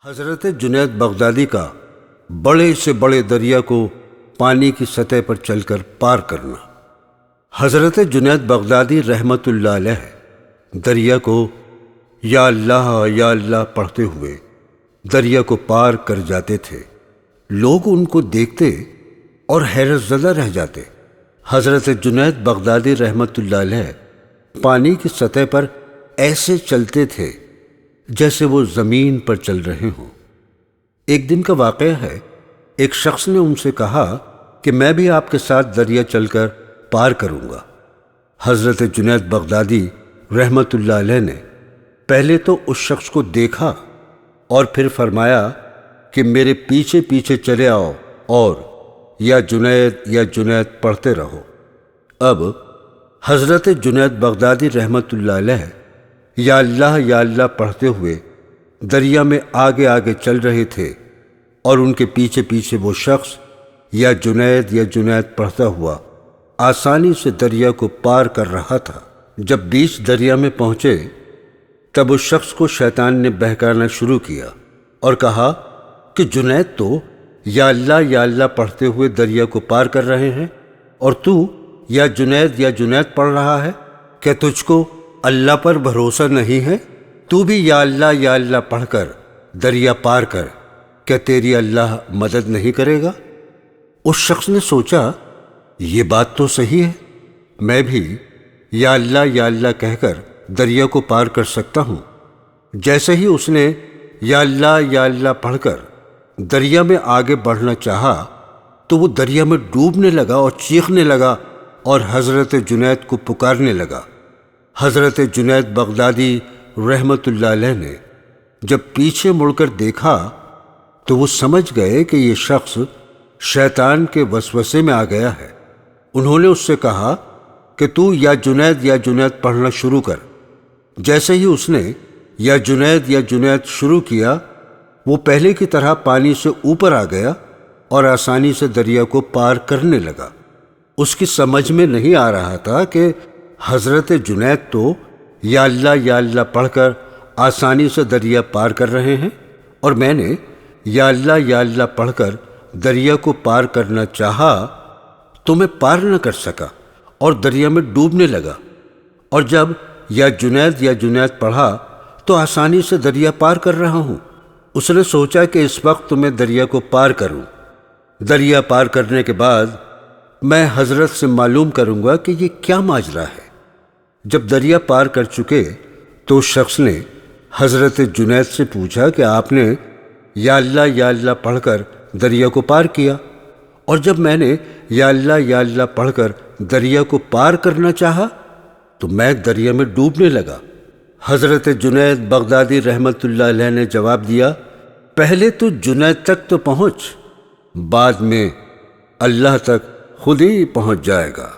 حضرت جنید بغدادی کا بڑے سے بڑے دریا کو پانی کی سطح پر چل کر پار کرنا۔ حضرت جنید بغدادی رحمت اللہ علیہ دریا کو یا اللہ پڑھتے ہوئے دریا کو پار کر جاتے تھے۔ لوگ ان کو دیکھتے اور حیرت زدہ رہ جاتے۔ حضرت جنید بغدادی رحمت اللہ علیہ پانی کی سطح پر ایسے چلتے تھے جیسے وہ زمین پر چل رہے ہوں۔ ایک دن کا واقعہ ہے، ایک شخص نے ان سے کہا کہ میں بھی آپ کے ساتھ دریا چل کر پار کروں گا۔ حضرت جنید بغدادی رحمت اللہ علیہ نے پہلے تو اس شخص کو دیکھا اور پھر فرمایا کہ میرے پیچھے پیچھے چلے آؤ اور یا جنید پڑھتے رہو۔ اب حضرت جنید بغدادی رحمت اللہ علیہ یا اللہ پڑھتے ہوئے دریا میں آگے آگے چل رہے تھے اور ان کے پیچھے پیچھے وہ شخص یا جنید پڑھتا ہوا آسانی سے دریا کو پار کر رہا تھا۔ جب بیچ دریا میں پہنچے تب اس شخص کو شیطان نے بہکانا شروع کیا اور کہا کہ جنید تو یا اللہ پڑھتے ہوئے دریا کو پار کر رہے ہیں اور تو یا جنید پڑھ رہا ہے۔ کیا تجھ کو اللہ پر بھروسہ نہیں ہے؟ تو بھی یا اللہ پڑھ کر دریا پار کر، کیا تیری اللہ مدد نہیں کرے گا؟ اس شخص نے سوچا یہ بات تو صحیح ہے، میں بھی یا اللہ کہہ کر دریا کو پار کر سکتا ہوں۔ جیسے ہی اس نے یا اللہ پڑھ کر دریا میں آگے بڑھنا چاہا تو وہ دریا میں ڈوبنے لگا اور چیخنے لگا اور حضرت جنید کو پکارنے لگا۔ حضرت جنید بغدادی رحمت اللہ علیہ نے جب پیچھے مڑ کر دیکھا تو وہ سمجھ گئے کہ یہ شخص شیطان کے وسوسے میں آ گیا ہے۔ انہوں نے اس سے کہا کہ تو یا جنید پڑھنا شروع کر۔ جیسے ہی اس نے یا جنید شروع کیا وہ پہلے کی طرح پانی سے اوپر آ گیا اور آسانی سے دریا کو پار کرنے لگا۔ اس کی سمجھ میں نہیں آ رہا تھا کہ حضرت جنید تو یا اللہ پڑھ کر آسانی سے دریا پار کر رہے ہیں اور میں نے یا اللہ پڑھ کر دریا کو پار کرنا چاہا تو میں پار نہ کر سکا اور دریا میں ڈوبنے لگا، اور جب یا جنید پڑھا تو آسانی سے دریا پار کر رہا ہوں۔ اس نے سوچا کہ اس وقت میں دریا کو پار کروں۔ دریا پار کرنے کے بعد میں حضرت سے معلوم کروں گا کہ یہ کیا ماجرا ہے۔ جب دریا پار کر چکے تو اس شخص نے حضرت جنید سے پوچھا کہ آپ نے یا اللہ پڑھ کر دریا کو پار کیا، اور جب میں نے یا اللہ پڑھ کر دریا کو پار کرنا چاہا تو میں دریا میں ڈوبنے لگا۔ حضرت جنید بغدادی رحمت اللہ علیہ نے جواب دیا، پہلے تو جنید تک تو پہنچ، بعد میں اللہ تک خود ہی پہنچ جائے گا۔